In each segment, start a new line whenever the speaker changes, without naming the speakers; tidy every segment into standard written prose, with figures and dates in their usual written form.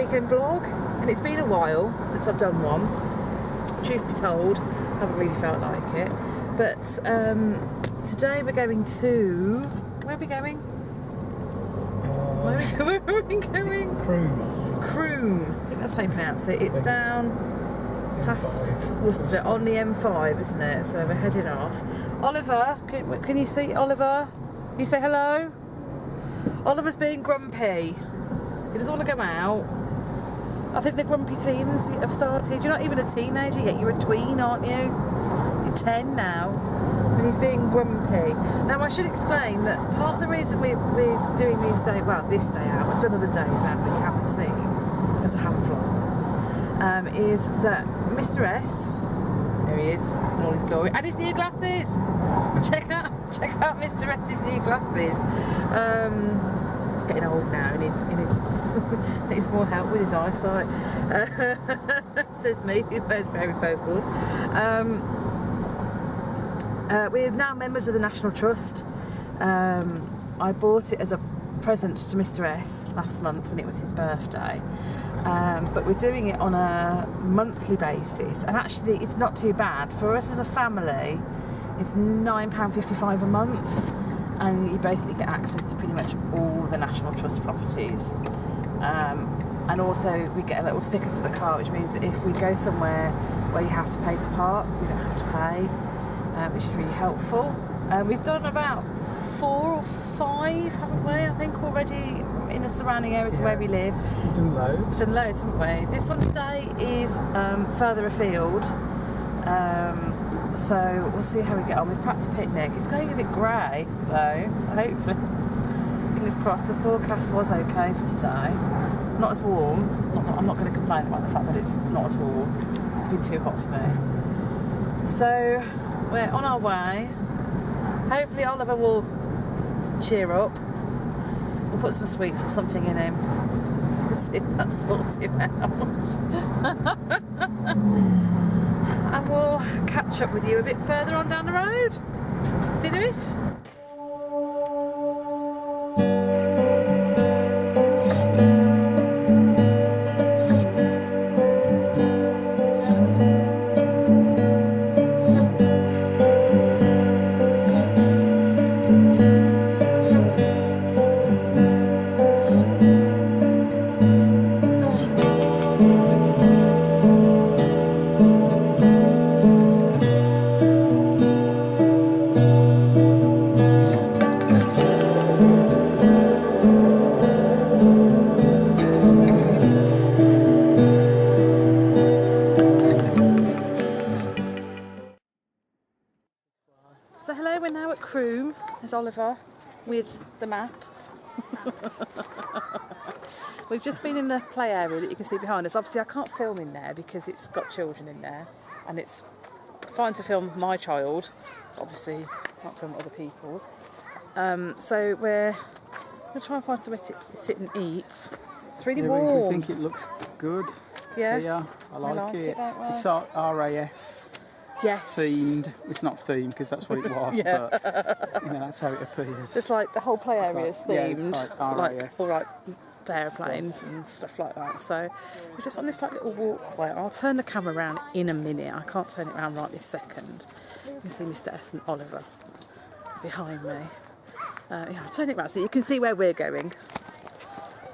weekend vlog, and it's been a while since I've done one. Truth be told, I haven't really felt like it. But today we're going to... Where are we going? Where are we going?
Croome.
Croome. I think that's how you pronounce it. It's down past Worcester on the M5, isn't it? So we're heading off. Oliver, can you see Oliver? Can you say hello? Oliver's being grumpy. He doesn't want to go out. I think the grumpy teens have started. You're not even a teenager yet, you're a tween, aren't you? You're 10 now. And he's being grumpy. Now I should explain that part of the reason we're doing these days, well, this day out, we've done other days out that you haven't seen, because I haven't vlogged, is that Mr. S, there he is, in all his glory, and his new glasses! Check out Mr. S's new glasses. He's getting old now and he needs more help with his eyesight. Says me, who wears varifocals. We're now members of the National Trust. I bought it as a present to Mr. S last month when it was his birthday. But we're doing it on a monthly basis, and actually it's not too bad. For us as a family, it's £9.55 a month, and you basically get access to pretty much all the National Trust properties. And also we get a little sticker for the car, which means that if we go somewhere where you have to pay to park, we don't have to pay, which is really helpful. We've done about 4 or 5, haven't we, I think, already in the surrounding areas of where we live.
We've done loads.
Done loads, haven't we? This one today is further afield. So we'll see how we get on. We've packed a picnic. It's going a bit grey though, so hopefully, fingers crossed, the forecast was okay for today. Not as warm. I'm not going to complain about the fact that it's not as warm. It's been too hot for me. So we're on our way. Hopefully Oliver will cheer up. We'll put some sweets or something in him. See if that sorts him out. And we'll catch up with you a bit further on down the road. See you in a bit. So hello, we're now at Croome. There's Oliver with the map. We've just been in the play area that you can see behind us. Obviously I can't film in there because it's got children in there, and it's fine to film my child, obviously can't film other people's. So we're going to try and find somewhere to sit and eat. It's really warm.
I think it looks good.
Yeah,
I like it.
don't we?
It's RAF.
Yes.
Themed. It's not themed because that's what it was,
Yeah.
but you know, that's how it appears.
It's like the whole play area is themed,
it's like RAF.
all right, airplanes and stuff like that. So we're just on this like little walkway. I'll turn the camera around in a minute. I can't turn it around right this second. You can see Mr. S and Oliver behind me. Yeah, I'll turn it around so you can see where we're going.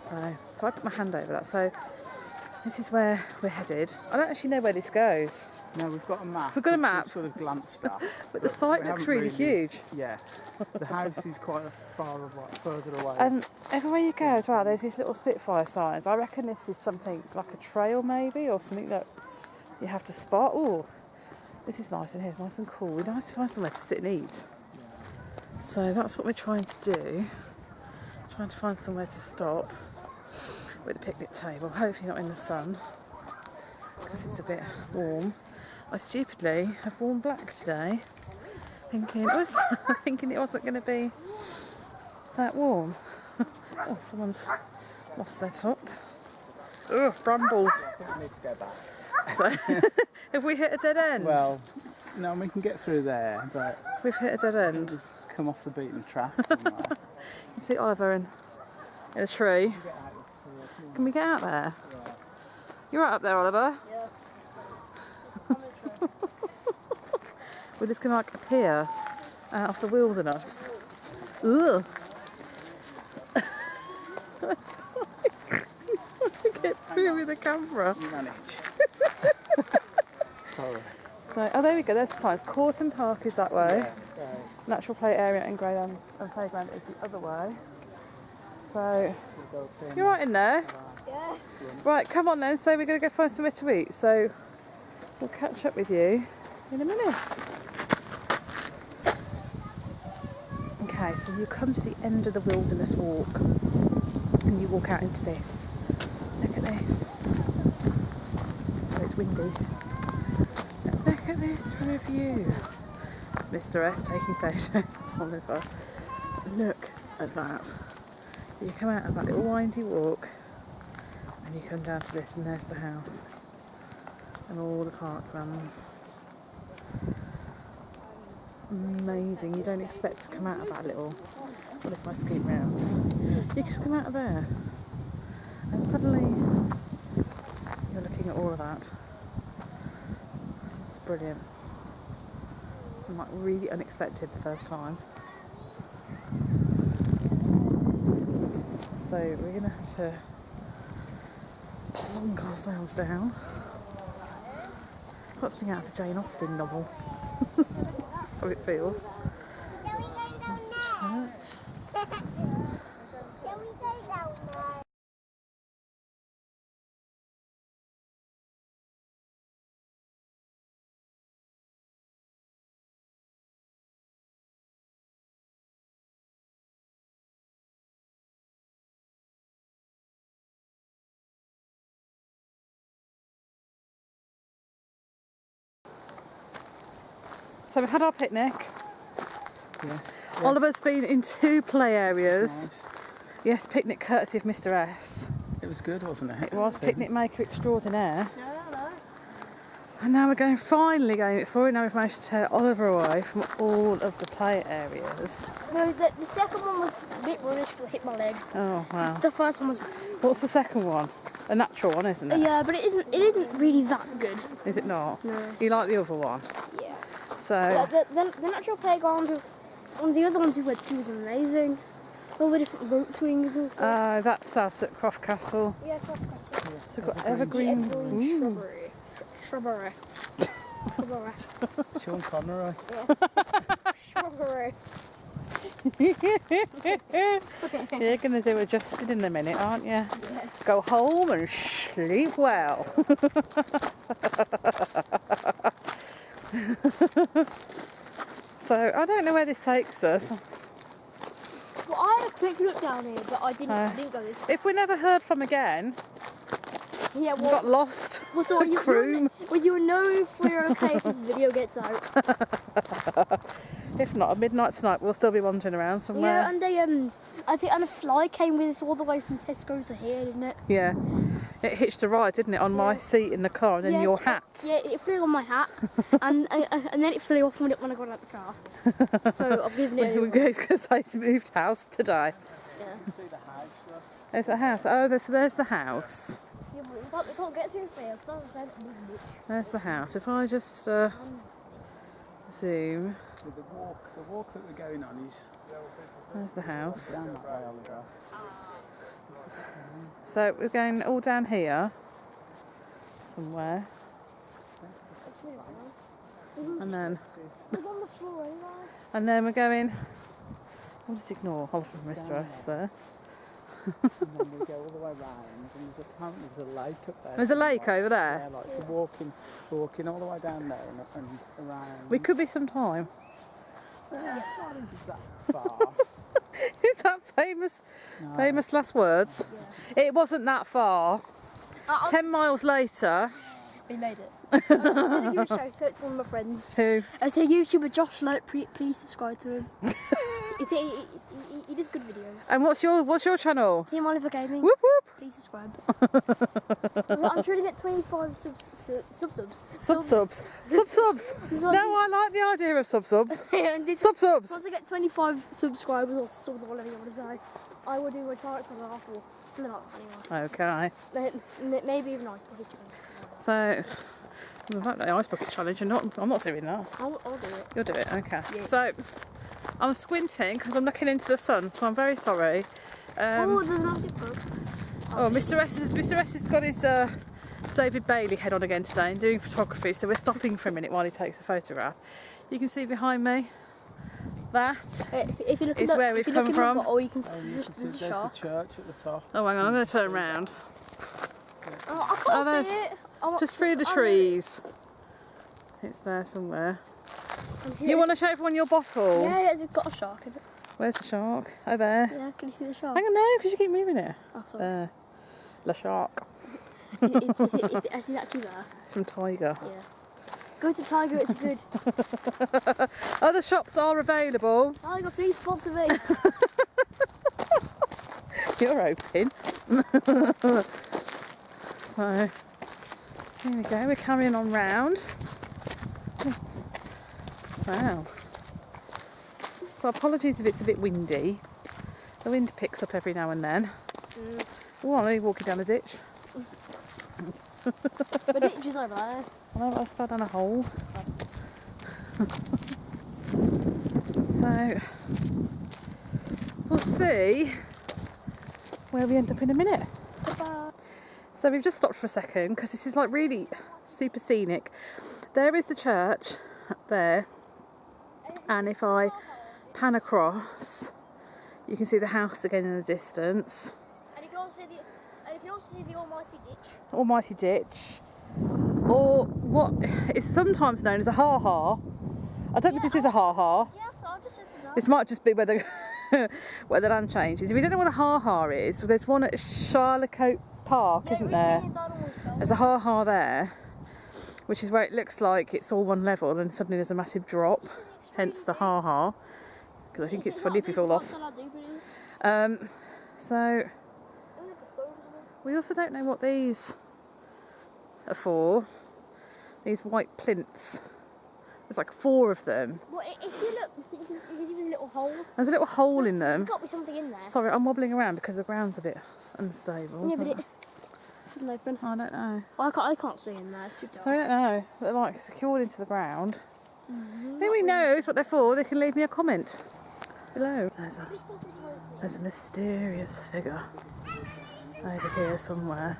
So I put my hand over that. So this is where we're headed. I don't actually know where this goes.
No, we've got a map.
We've got a map.
We've sort of glanced at.
But the site
we
looks
haven't
really huge.
Yeah. The house is quite further away.
And everywhere you go as well, there's these little Spitfire signs. I reckon this is something like a trail maybe, or something that you have to spot. Oh, this is nice in here. It's nice and cool. We're nice to find somewhere to sit and eat. Yeah. So that's what we're trying to do. Trying to find somewhere to stop with a picnic table. Hopefully not in the sun, because it's a bit warm. I stupidly have worn black today, thinking it wasn't going to be that warm. Oh, someone's lost their top. Ugh, brambles.
I need to go back.
So, have we hit a dead end?
Well, no, we can get through there, but
we've hit a dead end.
Come off the beaten track somewhere.
You see Oliver in a tree. Can we get out there?
Yeah.
You right up there, Oliver?
Yeah. Just commentary.
We're just gonna like appear out of the wilderness. Ugh. Get through with the camera.
You manage. Sorry.
So, oh, there we go. There's the signs. Corton Park is that way.
Yeah, so
Natural play area and playground is the other way. So,
we'll go up in.
you're right in there.
Yeah.
Right, come on then. So we're going to go find somewhere to eat. So we'll catch up with you in a minute. Okay, so you come to the end of the wilderness walk and you walk out into this. Look at this. So it's windy. Look at this from a view. It's Mr. S taking photos. It's Oliver. Look at that. You come out of that little windy walk and you come down to this, and there's the house and all the parklands. Amazing. You don't expect to come out of that little, what if I scoot round? You just come out of there and suddenly you're looking at all of that. It's brilliant. And like really unexpected the first time. So we're going to have to plonk ourselves down. It's like being out of a Jane Austen novel. That's how it feels.
Shall we go down there?
Church.
Shall we go down there?
So we had our picnic.
Yeah.
Oliver's been in 2 play areas.
Nice.
Yes, picnic courtesy of Mr. S.
It was good, wasn't it?
It was picnic maker extraordinaire.
No, no, no.
And now we're finally going exploring. Now we've managed to tear Oliver away from all of the play areas.
No, the second one was a bit rubbish because I hit my leg.
Oh wow.
The first one was,
What's the second one? A natural one, isn't it?
yeah, but it isn't really that good.
Is it not?
No.
You like the other one?
Yeah.
So
The natural playground, one of the other ones we went to was amazing. All the different rope swings and stuff.
that's us at Croft Castle.
Yeah, Croft Castle.
So we've got evergreen.
Evergreen
Ooh.
shrubbery. Shrubbery.
Sean Connery.
Shrubbery.
You're going to do a Justin in a minute, aren't you? Yeah. Go home and sleep well. So I don't know where this takes us.
Well, I had a quick look down here, but I didn't go this way.
If we're never heard from again,
Yeah,
we
well,
got lost.
well, so
at Croome.
you'll know if we're okay if this video gets out.
If not, at midnight tonight, we'll still be wandering around somewhere.
Yeah, and I think a fly came with us all the way from Tesco's to here, didn't it?
Yeah. It hitched a ride, didn't it, on my seat in the car, and then
Yes,
your hat.
Yeah, it flew on my hat, and then it flew off when I got out the car. So I've given it.
We're going to say it's moved house today.
Yeah.
See the house though.
There's the house. Oh, there's the house.
Yeah, but we can't get through the field because as I said, it was a ditch.
There's the house. If I just zoom,
With the walk that we're going on is
there's the house.
down that way, Oliver.
So we're going all down here somewhere,
It's really nice.
and then
It was on the floor anyway.
we're going. I'll just ignore Oliver and Mr. S there.
And then we go all the way round, and apparently there's a lake up there.
There's a lake over there.
Yeah, like we're walking all the way down there and around.
We could be some time.
Yeah, I don't think it's that far.
Is that famous last words?
Yeah.
It wasn't that far. 10 miles later.
We made it. I was going to give a shout out to one of my friends.
Who?
It's a YouTuber, Josh Lowe. Please subscribe to him. He does good videos.
And what's your channel?
Team Oliver Gaming.
Whoop whoop.
Please subscribe. I'm trying to get 25 subs.
No, I like the idea of subs. Subs.
Once I get 25 subscribers or subs or whatever you want to say, I will do a character raffle. Something like that
Okay.
anyway. Maybe even ice bucket challenge.
So, about the ice bucket challenge, I'm not doing that.
I'll do it.
You'll do it, okay.
Yeah.
So, I'm squinting because I'm looking into the sun, so I'm very sorry.
Oh, there's a massive bug.
Oh, Mr. S has got his David Bailey head on again today and doing photography, so we're stopping for a minute while he takes a photograph. You can see behind me, that
If you look
is
at
where we've come from.
Oh, you can see
There's
there's a
the
shark.
church at the top.
Oh, hang on, I'm going to turn round.
Oh, I can't
there's-
see it. Oh,
Just through the trees. It's there somewhere. You want to show everyone your bottle?
Yeah, it's got a shark in it.
Where's the shark? Oh, there.
Yeah, can you see the shark?
Hang on, no, because you keep moving it.
Oh, sorry.
There. The shark.
It's actually there.
It's from Tiger.
Yeah. Go to Tiger, it's good.
Other shops are available.
Tiger, please sponsor me.
You're open. So, here we go, we're carrying on round. Wow. So apologies if it's a bit windy. The wind picks up every now and then. Oh, I'm only walking down a ditch.
The ditch is over there.
I know, I fell down a hole. So, we'll see where we end up in a minute.
Bye-bye.
So we've just stopped for a second because this is like really super scenic. There is the church up there, and if I pan across, you can see the house again in the distance.
And you can also see the almighty ditch.
Almighty ditch, or what is sometimes known as a ha-ha. I don't know if this is a ha-ha.
Yeah, so I'll just set it up.
This might just be where the where the land changes. If you don't know what a ha-ha is, there's one at Charlotte Park, isn't there? There's a ha-ha there, which is where it looks like it's all one level and suddenly there's a massive drop, hence the ha-ha, because I think it's funny if you fall off. So we also don't know what these are for, these white plinths. There's like 4 of them.
Well, if you look, you can see a little hole.
There's a little hole in them.
There's got to be something in there.
Sorry, I'm wobbling around because the ground's a bit unstable.
Yeah, but it doesn't open.
I don't know.
Well, I can't see in there. It's too dark.
So I don't know. They're like secured into the ground. Who knows what they're for, they can leave me a comment below. There's a mysterious figure over here somewhere,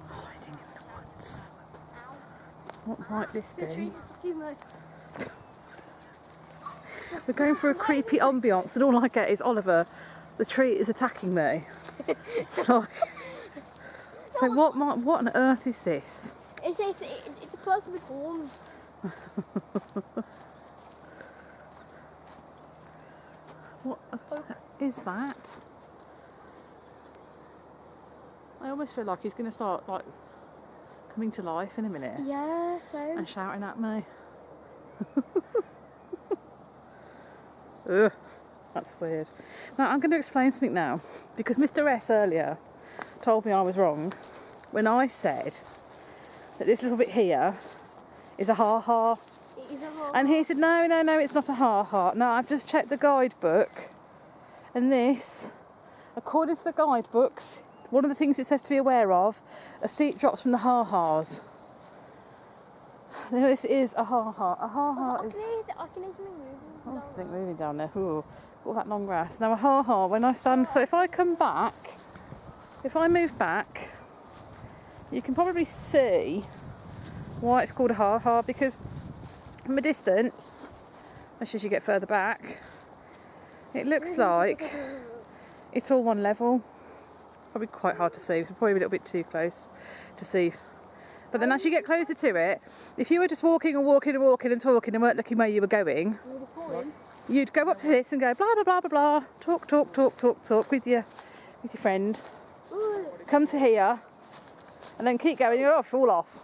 hiding in the woods. What might this be? We're going for a creepy ambience and all I get is Oliver, the tree is attacking me. So what on earth is this?
It's a person with horns.
What is that? I almost feel like he's going to start like coming to life in a minute
Yeah, so.
and shouting at me. Ugh, that's weird. Now I'm going to explain something now, because Mr. S earlier told me I was wrong when I said that this little bit here is a ha-ha.
It is a horn.
And he said, no, it's not a ha-ha. No, I've just checked the guidebook. And this, according to the guidebooks, one of the things it says to be aware of are steep drops from the ha-has. Now, this is a ha-ha. A ha-ha is...
I can hear something moving.
Oh, something moving down there. Ooh, all that long grass. Now, a ha-ha, when I stand... So if I come back, if I move back, you can probably see why it's called a ha-ha, because from a distance, as you get further back, it looks like it's all one level. It's probably quite hard to see. It's probably a little bit too close to see. But then as you get closer to it, if you were just walking and walking and walking and talking and weren't looking where you were going, you'd go up to this and go blah blah blah blah blah, talk with your friend. Come to here, and then keep going. You're off, fall off.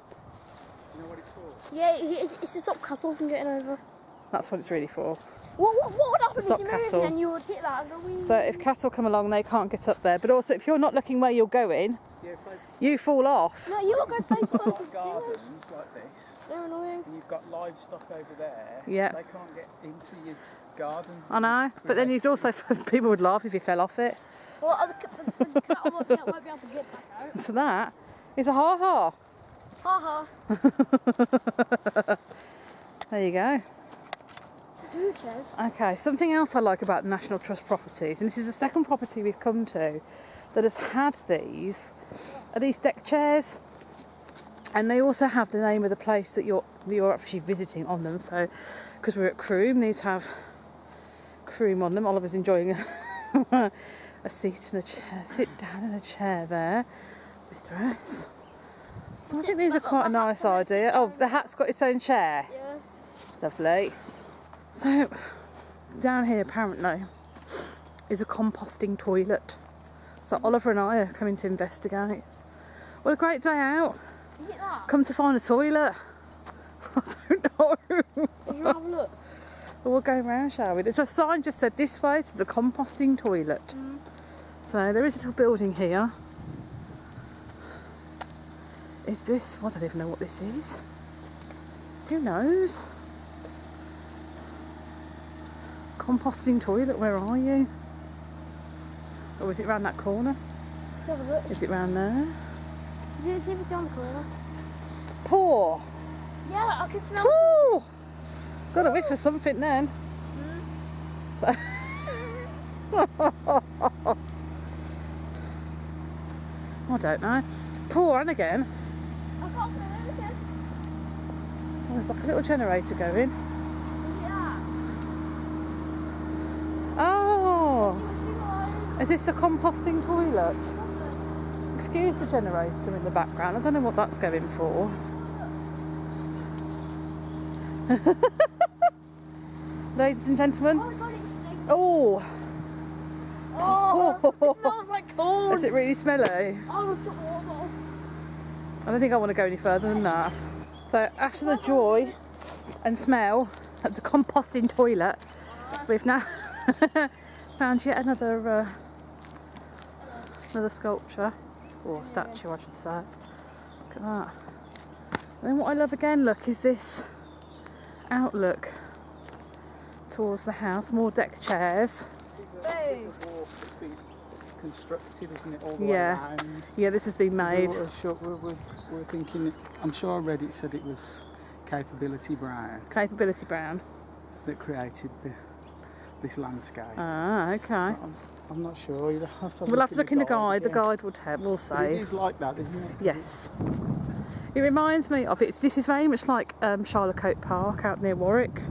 You know what it's for?
Yeah, it's to stop cattle from getting over.
That's what it's really for.
What would happen if
Stop
you
cattle.
moved and you would hit that and go wee?
So if cattle come along, they can't get up there. But also, if you're not looking where you're going,
Yeah, if
you fall off.
No, you will go face
they've
first.
got gardens like this,
They're annoying.
and you've got livestock over there,
Yeah.
they can't get into your gardens.
I know. But then you'd also, people would laugh if you fell off it.
Well, the cattle won't be able to get back out.
So that is a ha-ha.
Ha ha.
There you go.
Who says?
Okay, something else I like about the National Trust properties, and this is the second property we've come to that has had these, are these deck chairs. And they also have the name of the place that you're actually visiting on them. So, because we're at Croome, these have Croome on them. Oliver's enjoying a seat in a chair. Sit down in a chair there, Mr. S. So I think these are quite a nice idea. Oh, the hat's got its own chair.
Yeah.
Lovely. So, down here apparently is a composting toilet. So Oliver and I are coming to investigate. What a great day out.
Is it that?
Come to find a toilet. I don't know.
Did you have a look?
We'll go round, shall we? The sign just said this way to the composting toilet. So there is a little building here. Is this? Well, I don't even know what this is. Who knows? Composting toilet, where are you? Or is it round that corner?
Let's have a look.
Is it round there?
See if it's on the corner.
Pour!
Yeah, I can smell
Pour! Got a whiff of something then. So I don't know. Pour on again.
I can't smell anything.
Oh, there's like a little generator going.
Is it that?
Oh! Is this the composting toilet? Excuse the generator in the background. I don't know what that's going for. Ladies and gentlemen.
Oh my god, it stinks.
Oh!
Oh, it smells like corn.
Is it really smelly?
Oh, it's awful.
I don't think I want to go any further than that. So after the joy and smell at the composting toilet, we've now found yet another sculpture, or statue I should say. Look at that. And then what I love again, look, is this outlook towards the house. More deck chairs.
Hey.
It's been constructed, isn't it, all the
Yeah.
way around?
Yeah, this has been made.
We're thinking, I'm sure I read it said it was Capability Brown
Capability Brown.
that created this landscape.
Ah, okay.
I'm not sure. You'll have to
We'll have to look in the guide. The
yeah.
guide will tell. Will
But
say.
it is like that, isn't it?
Yes. It reminds me of it. This is very much like Charlocote Park out near Warwick.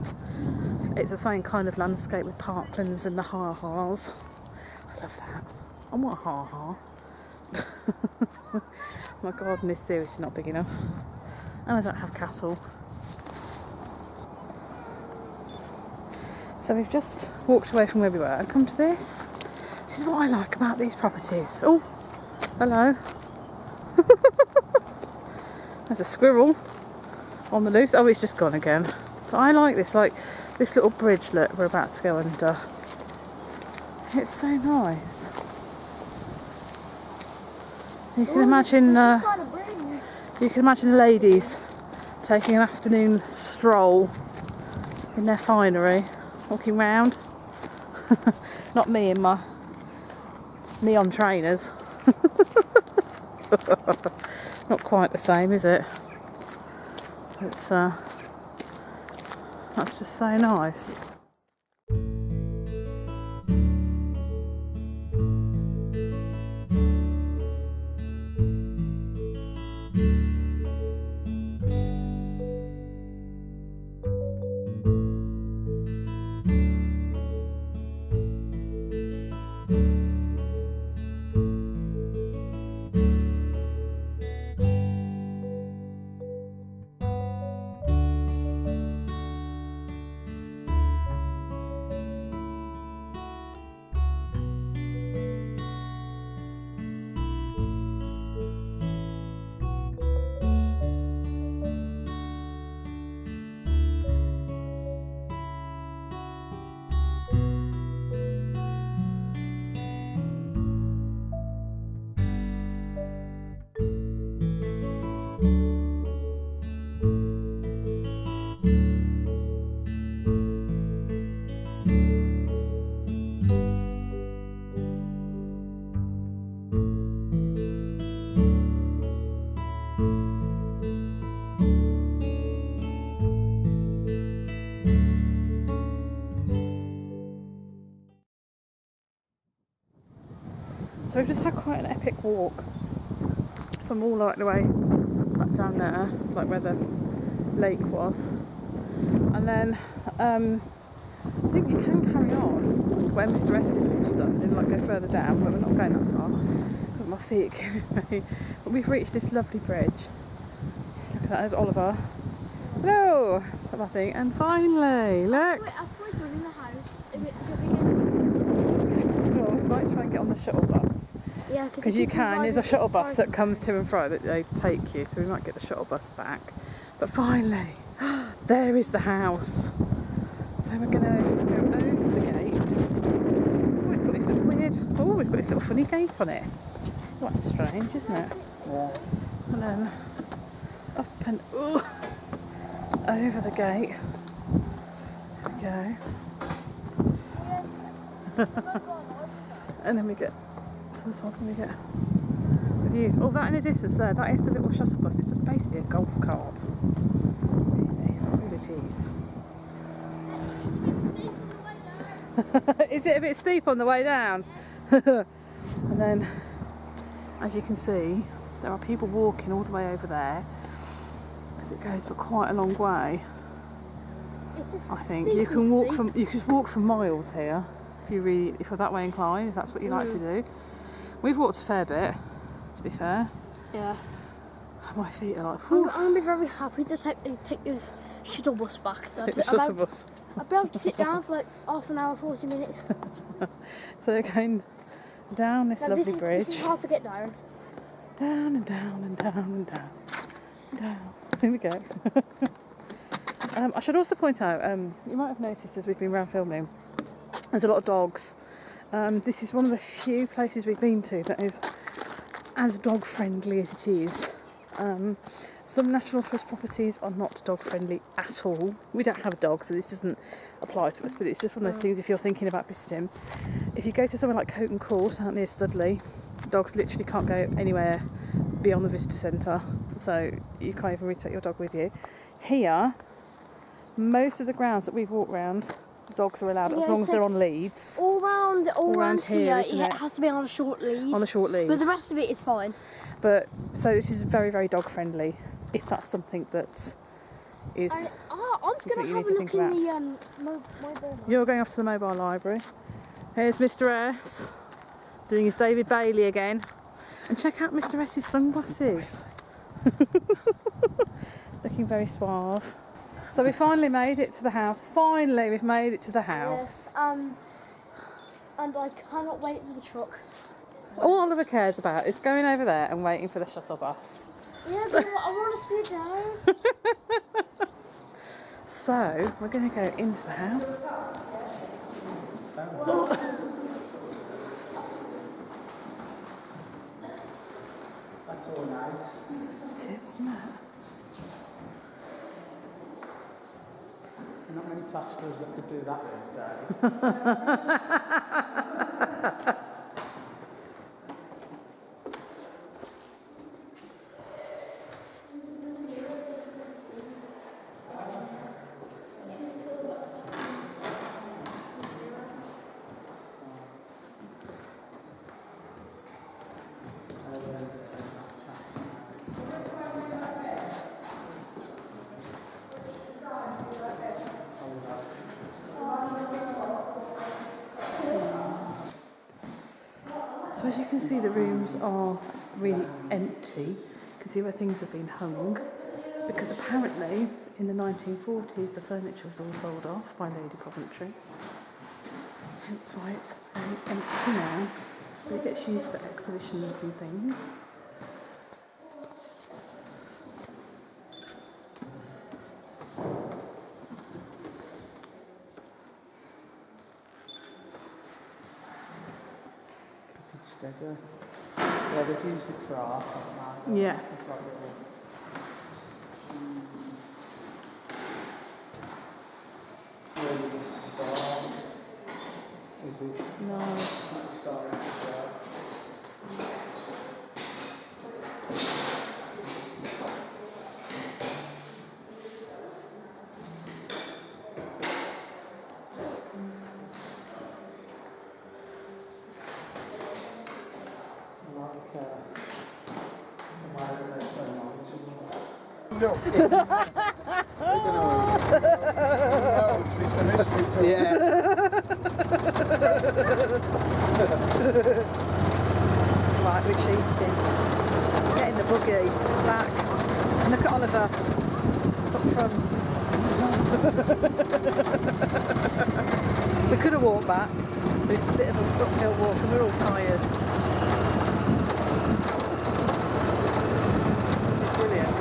It's the same kind of landscape with parklands and the ha-has. I love that. I want a ha-ha. My garden is seriously not big enough. And I don't have cattle. So we've just walked away from where we were and come to this. This is what I like about these properties. Oh, hello. There's a squirrel on the loose. Oh, it's just gone again. But I like this, like this little bridge, look, we're about to go under. It's so nice. You can imagine ladies taking an afternoon stroll in their finery, walking round. Not me in my neon trainers. Not quite the same, is it? It's that's just so nice. So we've just had quite an epic walk from all like the way back down there, like where the lake was, and then I think you can carry on like where Mr. S is all done and like go further down, but we're not going that far because my feet are killing me. But we've reached this lovely bridge. Look at that, there's Oliver. Hello! So I think, and finally, look!
After we're done in the house, we
Well, we might try and get on the shuttle bus.
yeah,
Because you can, there's a shuttle bus that comes to and fro that they take you, so we might get the shuttle bus back. But finally, there is the house. So we're going to go over the gate. Oh, it's got this little weird, oh, it's got this little funny gate on it. Oh, that's strange, isn't it?
Yeah.
And then up and over the gate. There we go. And then we get to the top and we get the views. Oh, that in the distance there, that is the little shuttle bus. It's just basically a golf cart. Really, that's all it is. Is it a bit steep on the way down? And then, as you can see, there are people walking all the way over there as it goes for quite a long way.
It's just
I think you can walk for miles here if you're that way inclined, if that's what you like to do. We've walked a fair bit, to be fair.
Yeah.
My feet are like,
I'm
whew.
gonna be very happy to take this shuttle bus back.
Take the shuttle bus.
I'll be able to sit down for like half an hour, 40 minutes.
So we're going down this lovely bridge.
This is hard to get down.
Down and down and down and down. Down. Here we go. I should also point out, you might have noticed as we've been around filming, there's a lot of dogs. This is one of the few places we've been to that is as dog friendly as it is. Some National Trust properties are not dog friendly at all. We don't have a dog, so this doesn't apply to us, but it's just one of those things if you're thinking about visiting. If you go to somewhere like Coton Court out near Studley, dogs literally can't go anywhere beyond the visitor centre, so you can't even really take your dog with you. Here, most of the grounds that we've walked around, dogs are allowed as long as they're on leads.
All round here,
isn't
it
it?
has to be on a short lead.
On a short lead.
But the rest of it is fine.
But so this is very, very dog friendly. If that's something that is.
I'm just going to have a look in the mobile.
You're going off to the mobile library. Here's Mr. S doing his David Bailey again. And check out Mr. S's sunglasses. Looking very suave. So we finally made it to the house. Finally, we've made it to the house.
Yes, and I cannot wait for the truck.
All Oliver cares about is going over there and waiting for the shuttle bus.
Yeah, but I want to sit down.
So we're going to go into the house.
That's all nice.
It is, isn't it?
There are not many plasterers that could do that these days.
So as you can see, the rooms are really empty. You can see where things have been hung, because apparently in the 1940s the furniture was all sold off by Lady Coventry. Hence why it's very empty now, but it gets used for exhibitions and things.
Yeah, they've used it for art, haven't they?
Yeah.
It's like little... Where did this start? Is it?
No.
It's not starting to start.
up. It's a mystery to
Yeah.
Right, we're cheating. Getting the buggy back. And look at Oliver up front. We could have walked back, but it's a bit of an uphill walk and we're all tired. This is brilliant.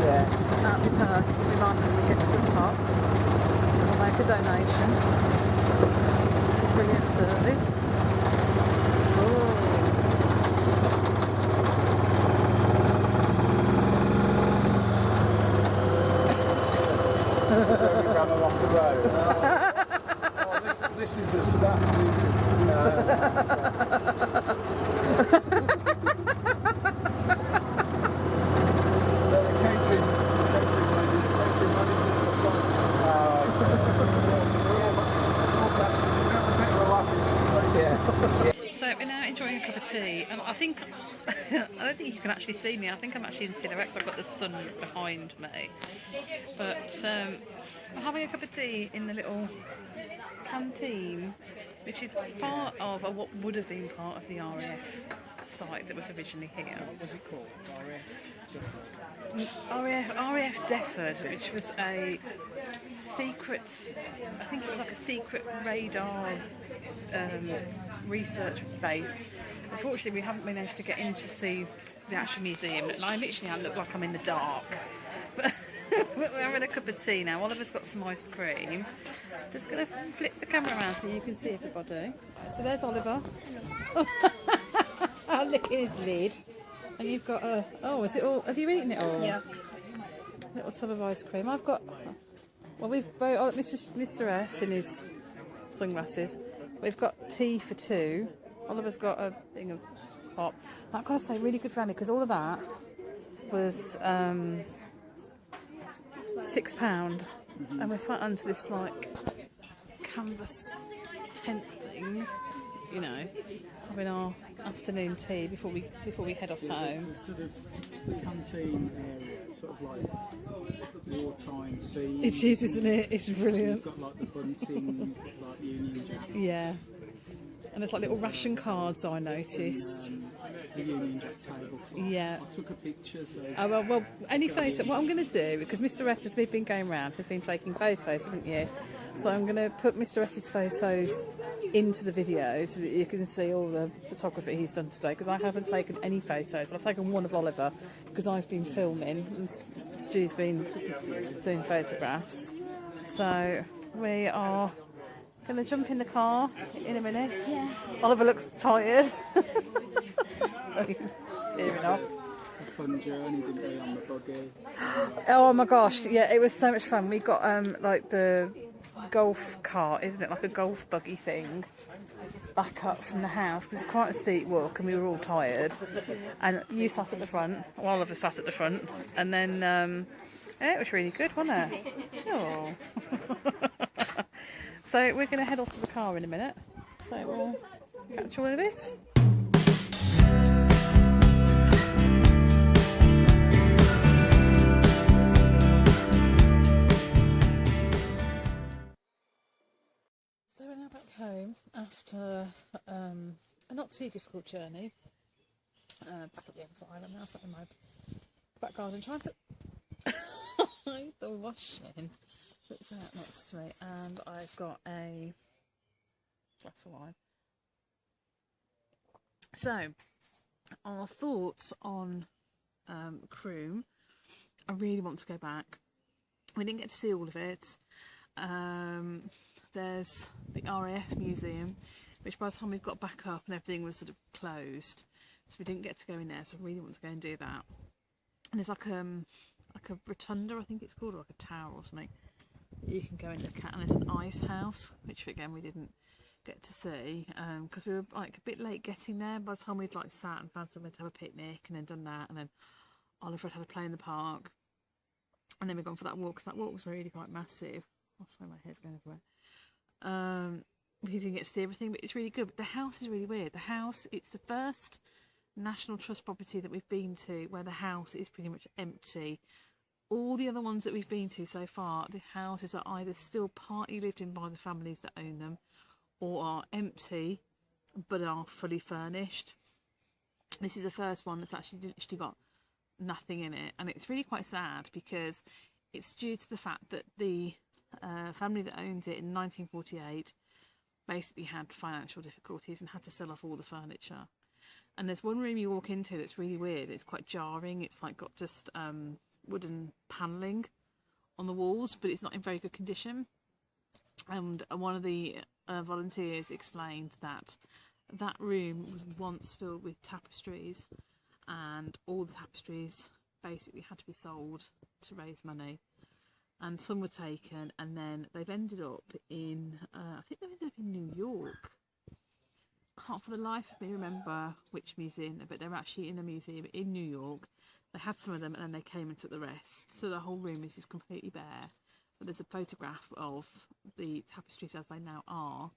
Yeah. Out my purse, remind me when we get to the top. We'll make a donation. Brilliant service. Oh.
So we ran along the road. Oh, this is the staff.
So we're now enjoying a cup of tea, and I think I don't think you can actually see me. I think I'm actually in silhouette 'cause I've got the sun behind me. But we're having a cup of tea in the little canteen, which is part of what would have been part of the RAF site that was originally here.
What was it called?
RAF Deptford, which was a secret, I think it was like a secret radar research base. Unfortunately, we haven't been able to get in to see the actual museum. I look like I'm in the dark. But we're having a cup of tea now. Oliver's got some ice cream. Just going to flip the camera around so you can see everybody. So there's Oliver. Licking his lid. And you've got a... Oh, is it all... Have you eaten it all?
Yeah.
Little tub of ice cream. I've got... Well, we've both... Mr S in his sunglasses. We've got tea for two. Oliver's got a thing of pop. I've got to say, really good value, because all of that was £6. And we're sat under this, like, canvas tent thing, you know, having our afternoon tea before we head off home.
The sort of canteen area, sort of like wartime theme.
It is, isn't it? It's brilliant.
You've got like the bunting, like Union Jack.
Yeah. And there's like little ration cards I noticed.
The Union Jack tablecloth.
Yeah.
I took a picture, so...
Oh, well, any photo... What I'm going to do, because Mr S, as we've been going round, has been taking photos, haven't you? So I'm going to put Mr S's photos into the video so that you can see all the photography he's done today, because I haven't taken any photos. I've taken one of Oliver because I've been filming and Stu's been doing photographs. So we are going to jump in the car in a minute.
Yeah.
Oliver looks tired. Spearing off.
A fun journey, didn't we, on the buggy?
Oh my gosh, yeah, it was so much fun. We got like the golf cart, isn't it, like a golf buggy thing, back up from the house because it's quite a steep walk and we were all tired. And you sat at the front, well, Oliver sat at the front, and then yeah, it was really good, wasn't it? Oh. So we're going to head off to the car in a minute. So we'll catch you in a bit. So we're now back home after a not too difficult journey. Back at the M5, I'm now sat in my back garden trying to hide the washing that's out next to me, and I've got a glass of wine. So, our thoughts on Croome. I really want to go back. We didn't get to see all of it. There's the RAF museum, which by the time we've got back up and everything was sort of closed, so we didn't get to go in there, so I really want to go and do that. And there's like a rotunda, I think it's called, or like a tower or something you can go and look at, and there's an ice house, which again we didn't get to see, because we were like a bit late getting there. By the time we'd like sat and found somewhere to have a picnic and then done that, and then Oliver had a play in the park, and then we've gone for that walk, because that walk was really quite massive. I swear my hair's going everywhere. We didn't get to see everything, but it's really good. But the house is really weird. The house, it's the first National Trust property that we've been to where the house is pretty much empty. All the other ones that we've been to so far, the houses are either still partly lived in by the families that own them, or are empty but are fully furnished. This is the first one that's actually literally got nothing in it, and it's really quite sad because it's due to the fact that the family that owned it in 1948 basically had financial difficulties and had to sell off all the furniture. And there's one room you walk into that's really weird. It's quite jarring. It's like got just wooden panelling on the walls, but it's not in very good condition. And one of the volunteers explained that that room was once filled with tapestries, and all the tapestries basically had to be sold to raise money, and some were taken, and then they've ended up in I think they've ended up in New York. Can't for the life of me remember which museum, but they're actually in a museum in New York. They had some of them and then they came and took the rest, so the whole room is just completely bare. But there's a photograph of the tapestries as they now are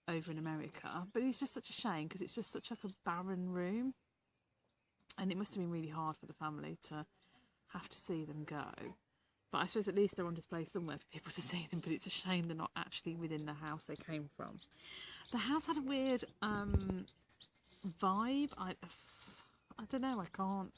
over in America. But it's just such a shame because it's just such like a barren room, and it must have been really hard for the family to have to see them go. But I suppose at least they're on display somewhere for people to see them, but it's a shame they're not actually within the house they came from. The house had a weird vibe. I don't know, I can't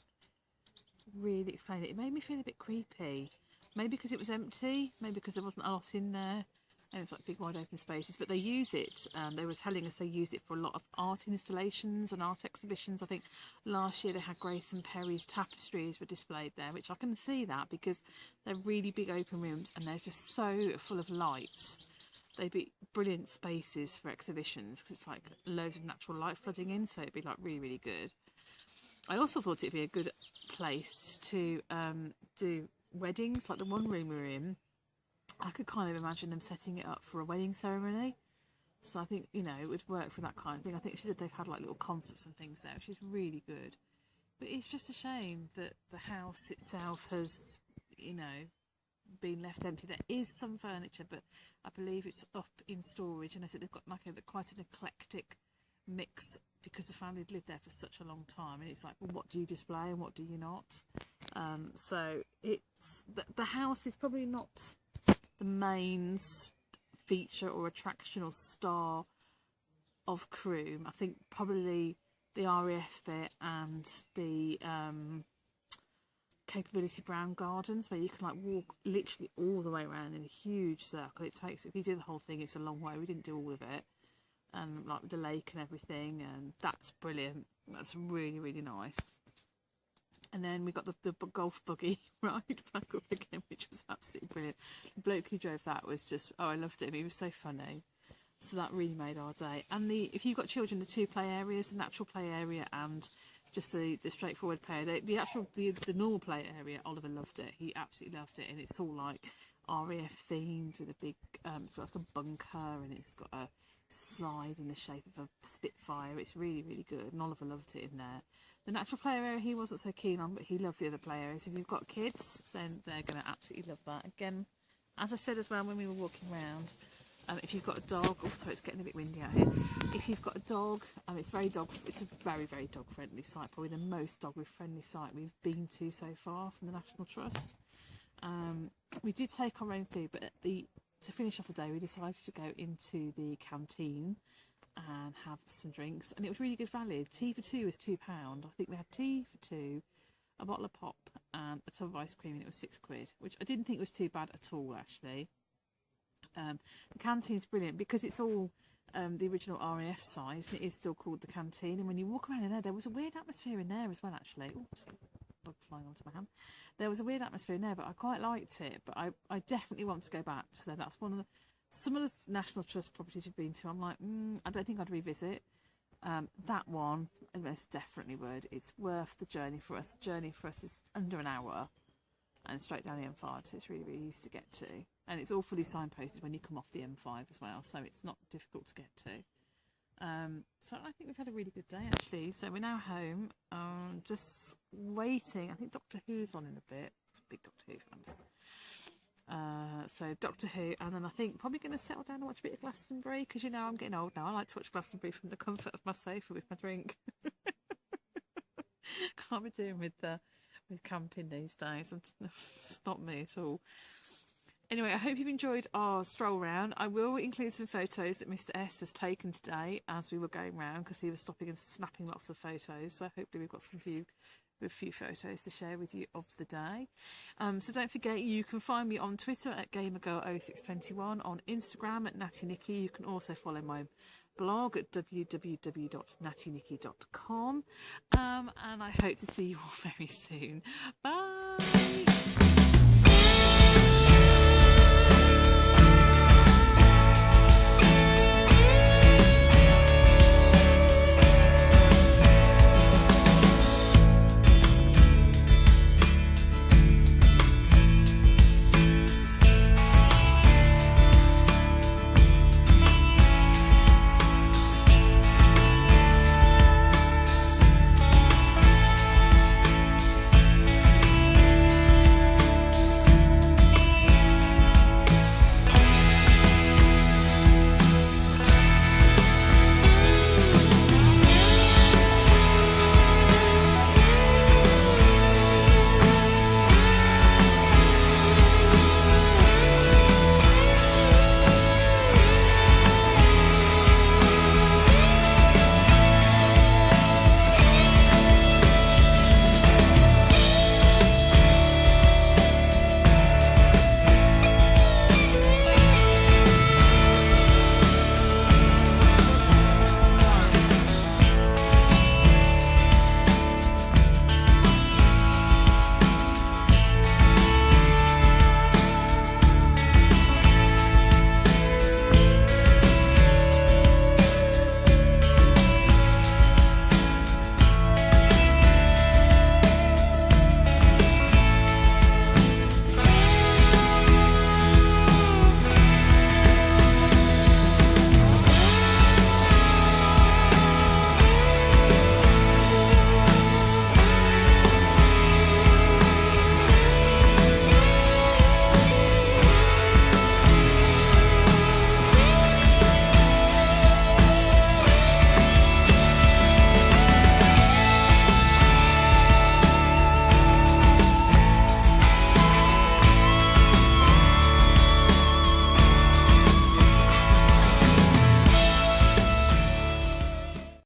really explain it. It made me feel a bit creepy. Maybe because it was empty, maybe because there wasn't a lot in there, and it's like big wide open spaces. But they use it, they were telling us they use it for a lot of art installations and art exhibitions. I think last year they had Grayson Perry's tapestries were displayed there, which I can see that because they're really big open rooms and they're just so full of light. They'd be brilliant spaces for exhibitions because it's like loads of natural light flooding in, so it'd be like really, really good. I also thought it'd be a good place to do weddings, like the one room we were in. I could kind of imagine them setting it up for a wedding ceremony. So I think, you know, it would work for that kind of thing. I think she said they've had like little concerts and things there, which is really good. But it's just a shame that the house itself has, you know, been left empty. There is some furniture, but I believe it's up in storage, and I said they've got like quite an eclectic mix because the family had lived there for such a long time, and it's like, well, what do you display and what do you not? So it's the house is probably not the main feature or attraction or star of Croome. I think probably the RAF bit and the Capability Brown Gardens, where you can like walk literally all the way around in a huge circle. It takes, if you do the whole thing, it's a long way. We didn't do all of it, and like with the lake and everything, and that's brilliant. That's really, really nice. And then we got the golf buggy ride back up again, which was absolutely brilliant. The bloke who drove that was just, oh, I loved him. He was so funny. So that really made our day. And if you've got children, the two play areas, the natural play area and just the straightforward play area, the normal play area, Oliver loved it. He absolutely loved it. And it's all like RAF themed with a big sort of like a bunker, and it's got a slide in the shape of a Spitfire. It's really, really good, and Oliver loved it in there. The natural play area he wasn't so keen on, but he loved the other play areas. If you've got kids, then they're going to absolutely love that. Again, as I said as well when we were walking around, if you've got a dog, also it's getting a bit windy out here. If you've got a dog, it's a very, very dog friendly site, probably the most dog friendly site we've been to so far from the National Trust. We did take our own food, but to finish off the day we decided to go into the canteen and have some drinks, and it was really good value. Tea for two was £2. I think we had tea for two, a bottle of pop and a tub of ice cream, and it was £6, which I didn't think was too bad at all actually. The canteen's brilliant because it's all the original RAF site, and it is still called the canteen. And when you walk around in there was a weird atmosphere in there as well, actually. Oh, sorry, bug flying onto my hand. There was a weird atmosphere in there, but I quite liked it. But I definitely want to go back to there. That's some of the National Trust properties we've been to. I'm like, I don't think I'd revisit. That one, I most definitely would. It's worth the journey for us. The journey for us is under an hour and straight down the M5, so it's really, really easy to get to. and it's all fully signposted when you come off the M5 as well, so it's not difficult to get to. So I think we've had a really good day actually. So we're now home, just waiting. I think Doctor Who's on in a bit. It's big Doctor Who fans. So Doctor Who, and then I think probably going to settle down and watch a bit of Glastonbury, because you know I'm getting old now. I like to watch Glastonbury from the comfort of my sofa with my drink. Can't be doing with camping these days. It's just not me at all. Anyway, I hope you've enjoyed our stroll round. I will include some photos that Mr S has taken today as we were going round, because he was stopping and snapping lots of photos. So hopefully we've got a few photos to share with you of the day. So don't forget, you can find me on Twitter at gamergirl0621, on Instagram at nattynikki. You can also follow my blog at www.nattynikki.com. And I hope to see you all very soon. Bye.